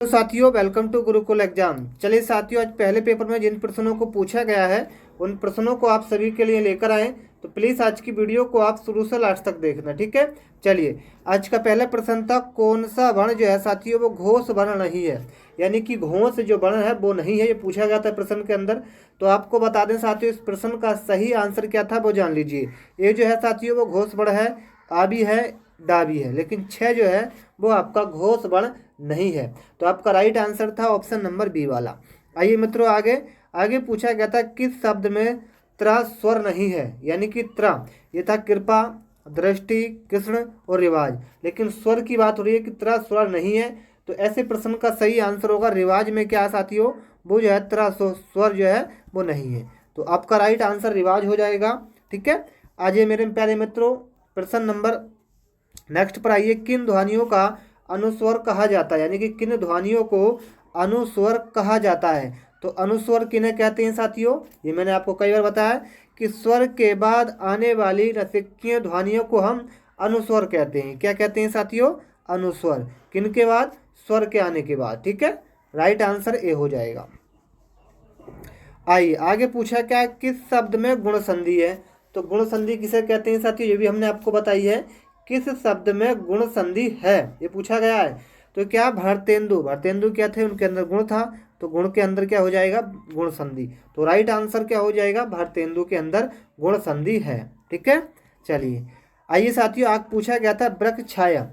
तो साथियों welcome to Gurukul exam. चलिए साथियों, आज पहले पेपर में जिन प्रश्नों को पूछा गया है उन प्रश्नों को आप सभी के लिए लेकर आए। तो प्लीज़ आज की वीडियो को आप शुरू से लास्ट तक देखना, ठीक है। चलिए, आज का पहला प्रश्न था कौन सा वर्ण जो है साथियों वो घोष वर्ण नहीं है, यानी कि घोष जो वर्ण है वो नहीं है, ये पूछा गया था प्रश्न के अंदर। तो आपको बता दें साथियों, इस प्रश्न का सही आंसर क्या था वो जान लीजिए। ये जो है साथियों वो घोष वर्ण है, आ भी है डा भी है, लेकिन छः जो है वो आपका घोष वर्ण नहीं है। तो आपका राइट आंसर था ऑप्शन नंबर बी वाला। आइए मित्रों, आगे आगे पूछा गया था किस शब्द में त्रा स्वर नहीं है, यानी कि त्रा ये था कृपा, दृष्टि, कृष्ण और रिवाज, लेकिन स्वर की बात हो रही है कि त्रा स्वर नहीं है। तो ऐसे प्रश्न का सही आंसर होगा रिवाज में क्या साथियों, वो जो है त्रा स्वर जो है वो नहीं है। तो आपका राइट आंसर रिवाज हो जाएगा, ठीक है। आज ये मेरे प्यारे मित्रों प्रश्न नंबर नेक्स्ट पर आइए। किन ध्वनियों का अनुस्वर कहा जाता है, यानी कि किन ध्वनियों को अनुस्वर कहा जाता है। तो अनुस्वर किन्हें कहते हैं साथियों, ये मैंने आपको कई बार बताया कि स्वर के बाद आने वाली रसिकीय ध्वनियों को हम अनुस्वर कहते हैं। क्या कहते हैं साथियों, अनुस्वर। किन के बाद, स्वर के आने के बाद, ठीक है। राइट आंसर ए हो जाएगा। आइए आगे पूछा क्या, किस शब्द में गुण संधि है। तो गुण संधि किसे कहते हैं साथियों, ये भी हमने आपको बताई है। किस शब्द में गुण संधि है ये पूछा गया है। तो क्या भारतेंदु, भारतेंदु क्या थे, उनके अंदर गुण था, तो गुण के अंदर क्या हो जाएगा, गुण संधि। तो राइट आंसर क्या हो जाएगा, भारतेंदु के अंदर गुण संधि है, ठीक है। चलिए आइए साथियों, आज पूछा गया था वृक्ष छाया,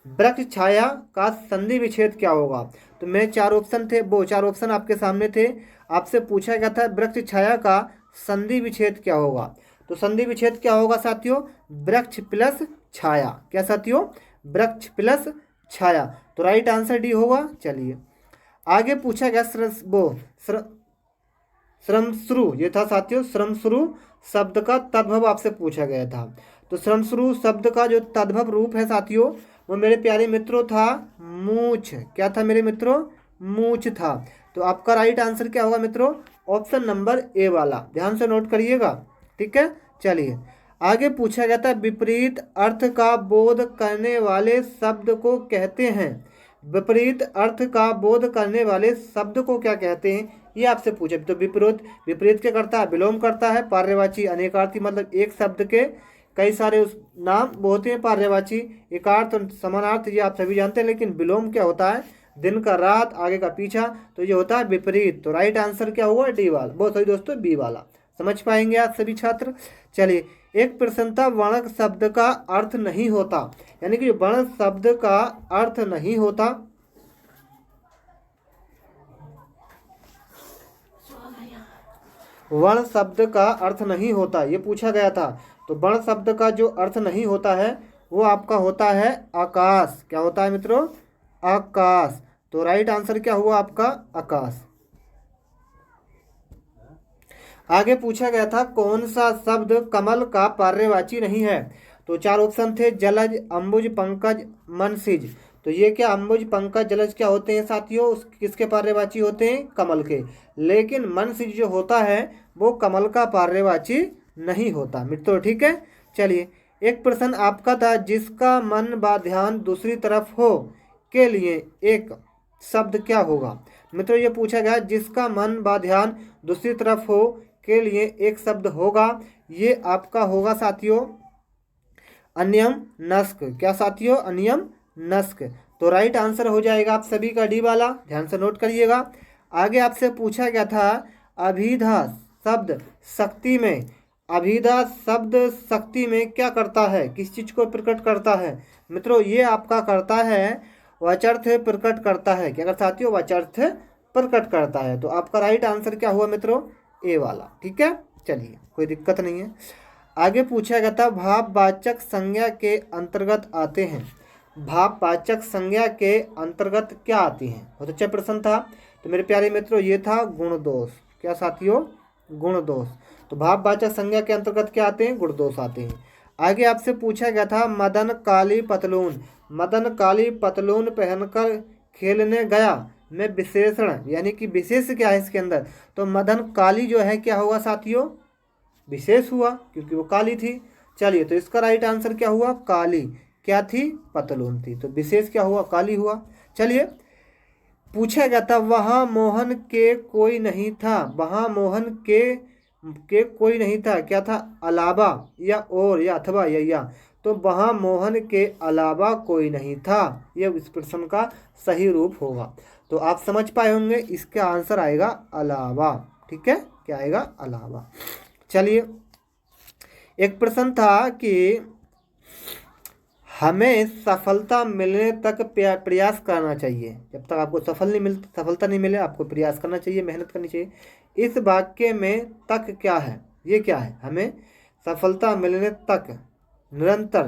वृक्ष छाया का संधि विच्छेद क्या होगा। तो मैं चार ऑप्शन थे, वो चार ऑप्शन आपके सामने थे। आपसे पूछा गया था वृक्ष छाया का संधि विच्छेद क्या होगा। तो संधि विच्छेद क्या होगा साथियों, वृक्ष प्लस छाया। क्या साथियों, वृक्ष प्लस छाया। तो राइट आंसर डी होगा। चलिए आगे पूछा गया श्रमश्रु, ये था साथियों श्रमश्रु शब्द का तद्भव आपसे पूछा गया था। तो श्रमश्रु शब्द का जो तद्भव रूप है साथियों वो मेरे प्यारे मित्रों था मूछ। क्या था मेरे मित्रों, मूछ था। तो आपका राइट आंसर क्या होगा मित्रों, ऑप्शन नंबर ए वाला, ध्यान से नोट करिएगा, ठीक है। चलिए आगे पूछा गया था विपरीत अर्थ का बोध करने वाले शब्द को कहते हैं, विपरीत अर्थ का बोध करने वाले शब्द को क्या कहते हैं, ये आपसे पूछे। तो विपरीत, विपरीत क्या करता है, विलोम करता है। पर्यायवाची अनेकार्थी मतलब एक शब्द के कई सारे उस नाम वो होते हैं पर्यायवाची, एकार्थ और समानार्थ ये आप सभी जानते हैं। लेकिन विलोम क्या होता है, दिन का रात, आगे का पीछा, तो ये होता है विपरीत। तो राइट आंसर क्या हुआ, डी वाला, बहुत सही दोस्तों, बी वाला। समझ पाएंगे आप सभी छात्र। चलिए एक प्रश्न था वर्ण शब्द का अर्थ नहीं होता, यानी कि वर्ण शब्द का अर्थ नहीं होता, वर्ण शब्द का अर्थ नहीं होता ये पूछा गया था। तो वर्ण शब्द का जो अर्थ नहीं होता है वो आपका होता है आकाश। क्या होता है मित्रों, आकाश। तो राइट आंसर क्या हुआ आपका, आकाश। आगे पूछा गया था कौन सा शब्द कमल का पर्यायवाची नहीं है। तो चार ऑप्शन थे जलज, अंबुज, पंकज, मनसिज। तो ये क्या अंबुज, पंकज, जलज क्या होते हैं साथियों, किसके पर्यायवाची होते हैं, कमल के। लेकिन मनसिज जो होता है वो कमल का पर्यायवाची नहीं होता मित्रों, ठीक है। चलिए एक प्रश्न आपका था जिसका मन व ध्यान दूसरी तरफ हो के लिए एक शब्द क्या होगा। मित्रों ये पूछा गया जिसका मन व ध्यान दूसरी तरफ हो के लिए एक शब्द होगा, ये आपका होगा साथियों अनियम नस्क। क्या साथियों, अनियम नस्क। तो राइट आंसर हो जाएगा आप सभी का डी वाला, ध्यान से नोट करिएगा। आगे आपसे पूछा गया था अभिधा शब्द शक्ति में, अभिधा शब्द शक्ति में क्या करता है, किस चीज को प्रकट करता है। मित्रों ये आपका करता है वचर्थ प्रकट करता है। क्या करता साथियों, वचर्थ प्रकट करता है। तो आपका राइट आंसर क्या हुआ मित्रों, ए वाला, ठीक है। चलिए कोई दिक्कत नहीं है। आगे पूछा गया था भाववाचक संज्ञा के अंतर्गत आते हैं, भाववाचक संज्ञा के अंतर्गत क्या आती हैं, बहुत अच्छा प्रश्न था। तो मेरे प्यारे मित्रों ये था गुण दोष। क्या साथियों, गुण दोष। तो भाववाचक संज्ञा के अंतर्गत क्या आते हैं, गुण दोष आते हैं। आगे आपसे पूछा गया था मदन काली पतलून, मदन काली पतलून पहनकर खेलने गया में विशेषण, यानी कि विशेष क्या है इसके अंदर। तो मदन काली जो है क्या होगा साथियों, विशेष हुआ क्योंकि वो काली थी। चलिए तो इसका राइट आंसर क्या हुआ, काली क्या थी, पतलून थी। तो विशेष क्या हुआ, काली हुआ। चलिए पूछा गया था वहाँ मोहन के कोई नहीं था, वहाँ मोहन के कोई नहीं था, क्या था, अलावा या और या अथवा या तो वहाँ मोहन के अलावा कोई नहीं था, ये इस प्रश्न का सही रूप होगा। तो आप समझ पाए होंगे, इसका आंसर आएगा अलावा। ठीक है, क्या आएगा, अलावा। चलिए, एक प्रश्न था कि हमें सफलता मिलने तक प्रयास करना चाहिए, जब तक आपको सफलता नहीं मिले आपको प्रयास करना चाहिए, मेहनत करनी चाहिए। इस वाक्य में तक क्या है, ये क्या है, हमें सफलता मिलने तक निरंतर,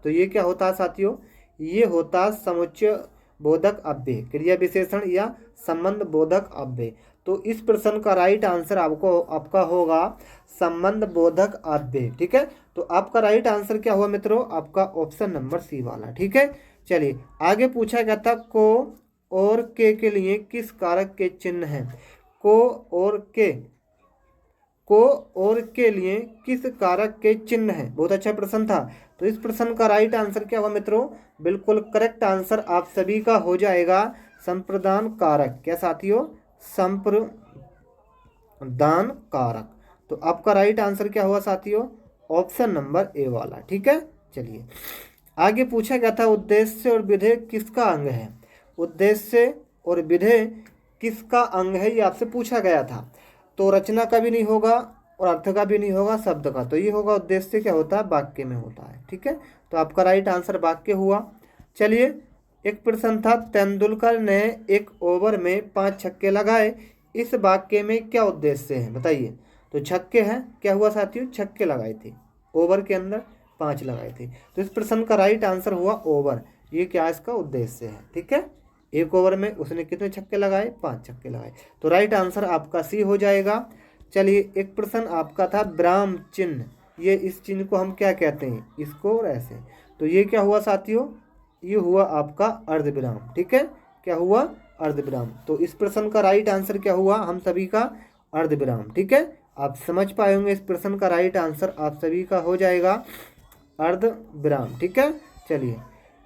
तो ये क्या होता है साथियों, ये होता है समुच्चय बोधक अव्यय, क्रिया विशेषण या संबंध बोधक अव्यय। तो इस प्रश्न का राइट आंसर आपका होगा संबंध बोधक अव्यय। ठीक है, तो आपका राइट आंसर क्या हुआ मित्रों, आपका ऑप्शन नंबर सी वाला। ठीक है, चलिए आगे पूछा गया था को और के लिए किस कारक के चिन्ह हैं, को और के लिए किस कारक के चिन्ह हैं, बहुत अच्छा प्रश्न था। तो इस प्रश्न का राइट आंसर क्या हुआ मित्रों, बिल्कुल करेक्ट आंसर आप सभी का हो जाएगा संप्रदान कारक। क्या साथियों, संप्रदान कारक। तो आपका राइट आंसर क्या हुआ साथियों, ऑप्शन नंबर ए वाला। ठीक है, चलिए आगे पूछा गया था उद्देश्य और विधेय किसका अंग है, उद्देश्य और विधेय किसका अंग है, ये आपसे पूछा गया था। तो रचना का भी नहीं होगा और अर्थ का भी नहीं होगा, शब्द का। तो ये होगा उद्देश्य क्या होता है, वाक्य में होता है। ठीक है, तो आपका राइट आंसर वाक्य हुआ। चलिए, एक प्रश्न था तेंदुलकर ने एक ओवर में 5 छक्के लगाए, इस वाक्य में क्या उद्देश्य है बताइए। तो छक्के हैं, क्या हुआ साथियों, छक्के लगाए थे, ओवर के अंदर 5 लगाए थे। तो इस प्रश्न का राइट आंसर हुआ ओवर, ये क्या इसका उद्देश्य है। ठीक है, एक ओवर में उसने कितने छक्के लगाए, 5 छक्के लगाए। तो राइट आंसर आपका सी हो जाएगा। चलिए, एक प्रश्न आपका था विराम चिन्ह, ये इस चिन्ह को हम क्या कहते हैं, इसको और ऐसे। तो ये क्या हुआ साथियों, ये हुआ आपका अर्धविराम। ठीक है, क्या हुआ, अर्धविराम। तो इस प्रश्न का राइट आंसर क्या हुआ, हम सभी का अर्धविराम। ठीक है, आप समझ पाए होंगे, इस प्रश्न का राइट आंसर आप सभी का हो जाएगा अर्धविराम। ठीक है, चलिए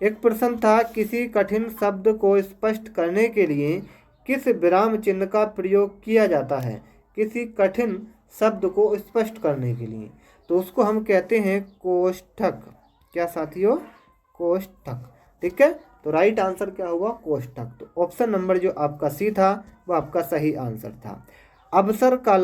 एक प्रश्न था किसी कठिन शब्द को स्पष्ट करने के लिए किस विराम चिन्ह का प्रयोग किया जाता है, किसी कठिन शब्द को स्पष्ट करने के लिए, तो उसको हम कहते हैं कोष्ठक। क्या साथियों, कोष्ठक। ठीक है, तो राइट आंसर क्या हुआ, कोष्ठक। तो ऑप्शन नंबर जो आपका सी था वो आपका सही आंसर था। अवसर का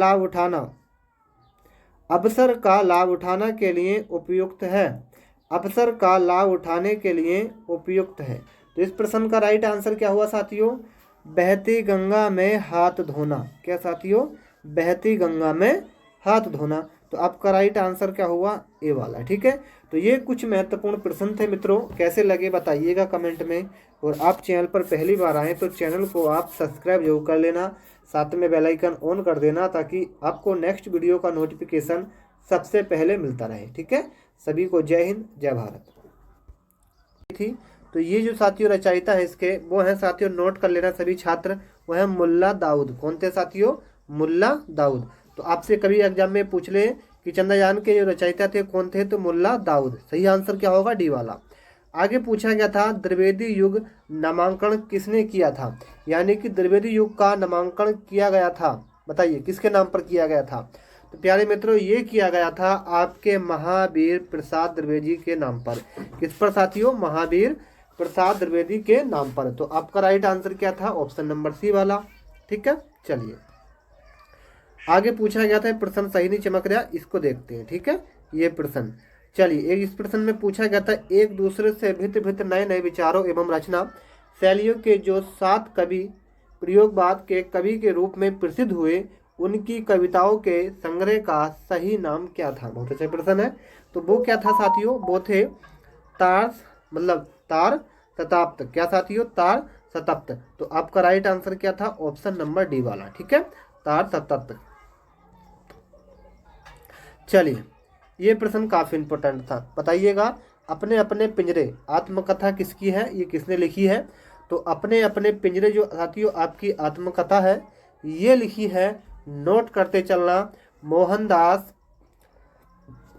लाभ उठाना के लिए उपयुक्त है, अवसर का लाभ उठाने के लिए उपयुक्त है। तो इस प्रश्न का राइट आंसर क्या हुआ साथियों, बहती गंगा में हाथ धोना। क्या साथियों, बहती गंगा में हाथ धोना। तो आपका राइट आंसर क्या हुआ, ए वाला। ठीक है, तो ये कुछ महत्वपूर्ण प्रश्न थे मित्रों, कैसे लगे बताइएगा कमेंट में। और आप चैनल पर पहली बार आए तो चैनल को आप सब्सक्राइब जरूर कर लेना, साथ में बेल आइकन ऑन कर देना ताकि आपको नेक्स्ट वीडियो का नोटिफिकेशन सबसे पहले मिलता रहे। ठीक है, सभी को जय हिंद, जय भारत। थी तो ये जो साथियों रचयिता है इसके, वो है साथियों, नोट कर लेना सभी छात्र, वो है मुल्ला दाऊद। कौन थे साथियों, मुल्ला दाऊद। तो आपसे कभी एग्जाम में पूछ ले कि चंद्रयान के जो रचयिता थे कौन थे, तो मुल्ला दाऊद। सही आंसर क्या होगा, डी वाला। आगे पूछा गया था द्विवेदी युग नामांकन किसने किया था, यानी कि द्विवेदी युग का नामांकन किया गया था, बताइए किसके नाम पर किया गया था। तो प्यारे मित्रों, ये किया गया था आपके महावीर प्रसाद द्विवेदी के नाम पर। किस पर साथियों, महावीर प्रसाद द्विवेदी के नाम पर। तो आपका राइट आंसर क्या था, ऑप्शन नंबर सी वाला। ठीक है, चलिए आगे पूछा गया था, प्रश्न सही नहीं चमक रहा, इसको देखते हैं। ठीक है, ये प्रश्न, चलिए इस प्रश्न में पूछा गया था एक दूसरे से भिन्न नए नए विचारों एवं रचना शैलियों के जो 7 कवि प्रयोगवाद के कवि के रूप में प्रसिद्ध हुए, उनकी कविताओं के संग्रह का सही नाम क्या था। बहुत अच्छा प्रश्न है। तो वो क्या था साथियों, वो थे तार, मतलब तार शताब्द। क्या साथियों, तार शताब्द। तो आपका राइट आंसर क्या था, ऑप्शन नंबर डी वाला। ठीक है, तार शताब्द। चलिए, ये प्रश्न काफी इंपॉर्टेंट था, बताइएगा। अपने अपने पिंजरे आत्मकथा किसकी है, ये किसने लिखी है। तो अपने अपने पिंजरे जो साथियों आपकी आत्मकथा है, ये लिखी है, नोट करते चलना, मोहनदास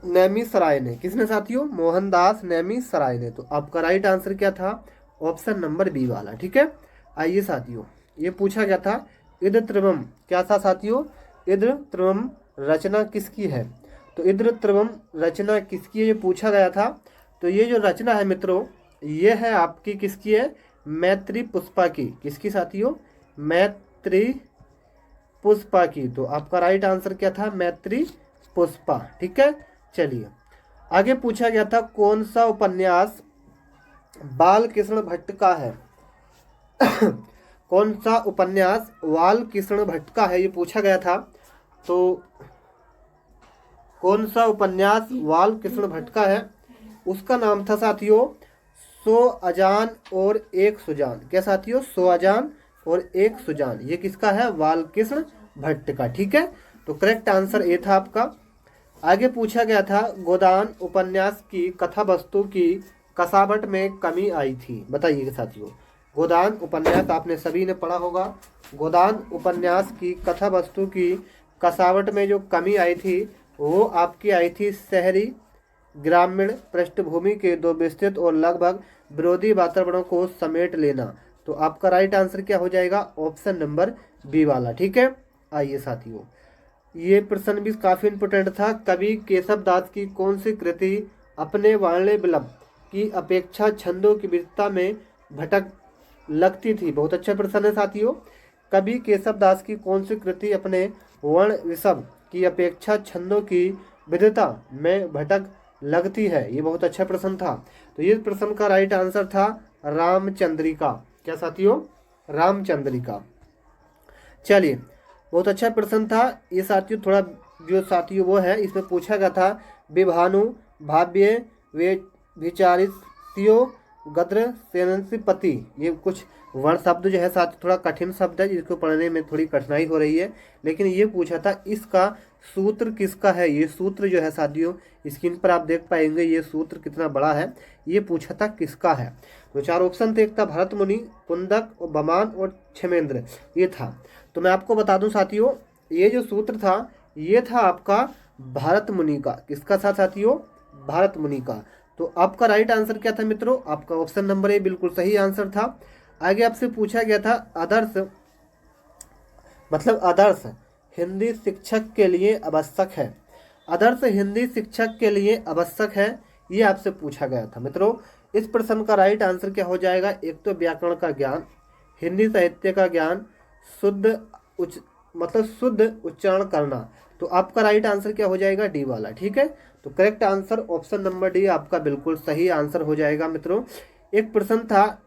नेमिसराय ने। किसने साथियों, मोहनदास नेमिसराय ने। तो आपका राइट आंसर क्या था, ऑप्शन नंबर बी वाला। ठीक है, आइए साथियों ये पूछा गया था। इद्र त्रिवम क्या था साथियों? इद्र त्रिवम रचना किसकी है? तो इद्र त्रिवम रचना किसकी है ये पूछा गया था। तो ये जो रचना है मित्रों, ये है आपकी किसकी है? मैत्री पुष्पा की। किसकी साथियों? मैत्री पुष्पा की। तो आपका राइट आंसर क्या था? मैत्री पुष्पा। ठीक है, चलिए आगे पूछा गया था कौन सा उपन्यास बाल कृष्ण भट्ट का है? कौन सा उपन्यास बाल कृष्ण भट्ट का है ये पूछा गया था। तो कौन सा उपन्यास बाल कृष्ण भट्ट का है? उसका नाम था साथियों सो अजान और एक सुजान। क्या साथियों? सो अजान और एक सुजान। ये किसका है? बाल कृष्ण भट्ट का। ठीक है, तो करेक्ट आंसर ए था आपका। आगे पूछा गया था गोदान उपन्यास की कथा वस्तु की कसावट में कमी आई थी। बताइए साथियों, गोदान उपन्यास आपने सभी ने पढ़ा होगा। गोदान उपन्यास की कथा वस्तु की कसावट में जो कमी आई थी वो आपकी आई थी शहरी ग्रामीण पृष्ठभूमि के दो विस्तृत और लगभग विरोधी वातावरणों को समेट लेना। तो आपका राइट आंसर क्या हो जाएगा? ऑप्शन नंबर बी वाला। ठीक है, आइए साथियों, ये प्रश्न भी काफ़ी इंपोर्टेंट था। कवि केशव दास की कौन सी कृति अपने वर्ण्य विलंब की अपेक्षा छंदों की विविधता में भटक लगती थी? बहुत अच्छा प्रश्न है साथियों। कवि केशव दास की कौन सी कृति अपने वर्ण विषम की अपेक्षा छंदों की विविधता में भटक लगती है? ये बहुत अच्छा प्रश्न था। तो ये प्रश्न का राइट आंसर था रामचंद्रिका। क्या साथियों? रामचंद्रिका। चलिए, बहुत अच्छा प्रश्न था ये साथियों। थोड़ा जो साथियों वो है, इसमें पूछा गया था विभानु भाव्य वे विचारित्यो गद्र सेनपति। ये कुछ वर्ण शब्द जो है साथ थोड़ा कठिन शब्द है, जिसको पढ़ने में थोड़ी कठिनाई हो रही है। लेकिन ये पूछा था इसका सूत्र किसका है? ये सूत्र जो है साथियों स्क्रीन पर आप देख पाएंगे, ये सूत्र कितना बड़ा है। ये पूछा था किसका है। तो चार ऑप्शन थे, एक था भरत मुनि, कुंदक, बमान और क्षेमेंद्र, ये था। तो मैं आपको बता दूं साथियों, ये जो सूत्र था ये था आपका भरत मुनि का। किसका था साथियों? भरत मुनि का। तो आपका राइट आंसर क्या था मित्रों? आपका ऑप्शन नंबर ए बिल्कुल सही आंसर था। आगे आपसे पूछा गया था आदर्श आदर्श हिंदी शिक्षक के लिए आवश्यक है। आदर्श हिंदी शिक्षक के लिए आवश्यक है, ये आपसे पूछा गया था मित्रों। इस प्रश्न का राइट आंसर क्या हो जाएगा? एक तो व्याकरण का ज्ञान, हिंदी साहित्य का ज्ञान, शुद्ध उच्चारण करना। तो आपका राइट आंसर क्या हो जाएगा? डी वाला। ठीक है, तो correct answer option number D आपका बिल्कुल सही आंसर हो जाएगा मित्रों। एक प्रश्न था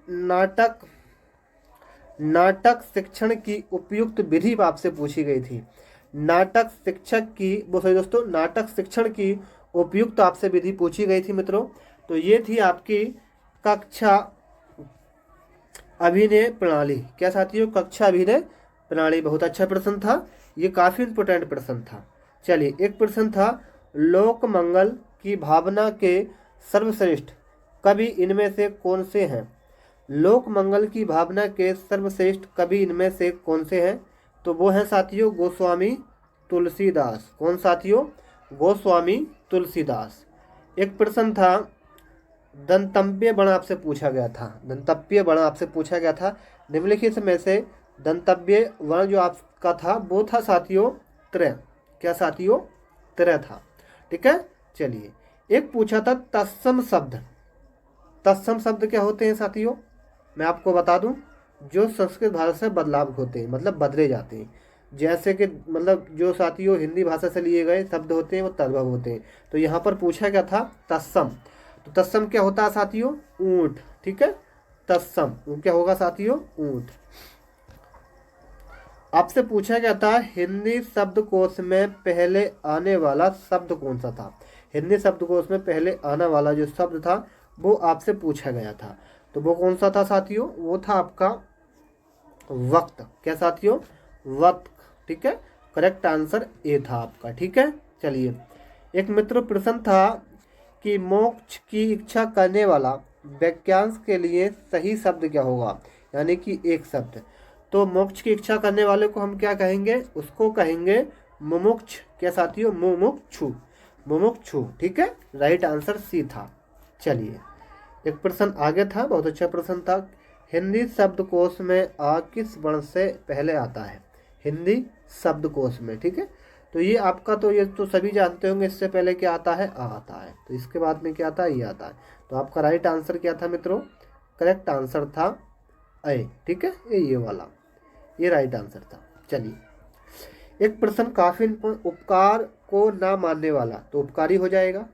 नाटक शिक्षण की उपयुक्त विधि आपसे पूछी गई थी। नाटक शिक्षण की उपयुक्त आपसे विधि पूछी गई थी मित्रों। तो ये थी आपकी कक्षा अभिनय प्रणाली। क्या साथियों? कक्षा अभिनय प्रणाली। बहुत अच्छा प्रश्न था, ये काफ़ी इंपोर्टेंट प्रश्न था। चलिए, एक प्रश्न था लोक मंगल की भावना के सर्वश्रेष्ठ कवि इनमें से कौन से हैं? लोक मंगल की भावना के सर्वश्रेष्ठ कवि इनमें से कौन से हैं? तो वो हैं साथियों गोस्वामी तुलसीदास। कौन साथियों? गोस्वामी तुलसीदास। एक प्रश्न था दंतव्य वर्ण आपसे पूछा गया था। दंतव्य वर्ण आपसे पूछा गया था। निम्नलिखित में से दंतव्य वर्ण जो आपका था वो था साथियों त्रय। क्या साथियों? त्रय था। ठीक है, चलिए एक पूछा था तत्सम शब्द। तत्सम शब्द क्या होते हैं साथियों? मैं आपको बता दूं, जो संस्कृत भाषा से बदलाव होते हैं, मतलब बदले जाते हैं। जैसे कि जो साथियों हिंदी भाषा से लिए गए शब्द होते हैं वो तद्भव होते हैं। तो यहाँ पर पूछा गया था तत्सम। तो तत्सम क्या होता है साथियों? ऊंट। ठीक है, तत्सम क्या होगा साथियों? ऊंट। आपसे पूछा गया था हिंदी शब्दकोश में पहले आने वाला शब्द कौन सा था? हिंदी शब्दकोश में पहले आने वाला जो शब्द था वो आपसे पूछा गया था। तो वो कौन सा था साथियों? वो था आपका वक्त। क्या साथियों? वक्त। ठीक है, करेक्ट आंसर ए था आपका। ठीक है, चलिए एक मित्र प्रश्न था कि मोक्ष की इच्छा करने वाला वाक्यांश के लिए सही शब्द क्या होगा? यानी कि एक शब्द। तो मोक्ष की इच्छा करने वाले को हम क्या कहेंगे? उसको कहेंगे मुमुक्ष। क्या साथियों? मुमुक्षु। मुमुक्षु। ठीक है, राइट आंसर सी था। चलिए एक प्रश्न आगे था, बहुत अच्छा प्रश्न था। हिंदी शब्दकोश में आ किस वर्ण से पहले आता है? हिंदी शब्दकोश में, ठीक है। तो ये आपका, तो ये तो सभी जानते होंगे, इससे पहले क्या आता है? आ आता है। तो इसके बाद में क्या आता है? ये आता है। तो आपका राइट आंसर क्या था मित्रों? करेक्ट आंसर था ए, ठीक है, ये वाला, ये राइट आंसर था। चलिए, एक प्रश्न काफी उपकार को ना मानने वाला, तो उपकारी हो जाएगा।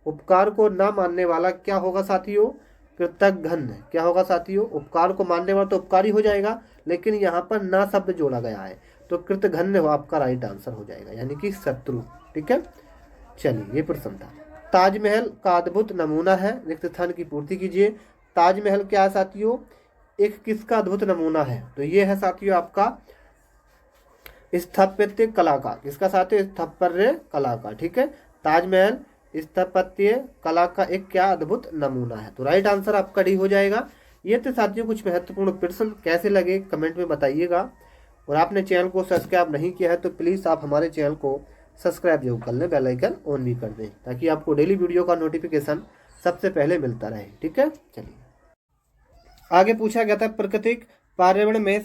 उपकार को ना मानने वाला क्या होगा साथियों? कृतघ्न। क्या होगा साथियों? उपकार को मानने वाला तो उपकारी हो जाएगा, लेकिन यहाँ पर ना शब्द जोड़ा गया है, तो कृतघ्न आपका राइट आंसर हो जाएगा, यानी कि शत्रु, ठीक है। चलिए, ये प्रश्न था। ताजमहल का अद्भुत नमूना है, रिक्त स्थान की पूर्ति कीजिए। ताजमहल क्या है साथियों? एक किसका अद्भुत नमूना है? तो ये है साथियों आपका स्थापत्य कला का। किसका साथियों? स्थापत्य कला का, ठीक है। ताजमहल स्थापत्य कला का एक क्या अद्भुत नमूना है। तो राइट आंसर आपका डी हो जाएगा। ये तो साथियों कुछ महत्वपूर्ण प्रश्न, कैसे लगे कमेंट में बताइएगा। और आपने चैनल को सब्सक्राइब नहीं किया है तो प्लीज़ आप हमारे चैनल को सब्सक्राइब जरूर कर लें, बेल आइकन ऑन भी कर दें, ताकि आपको डेली वीडियो का नोटिफिकेशन सबसे पहले मिलता रहे, ठीक है। चलिए, आगे पूछा गया था प्राकृतिक पर्यावरण में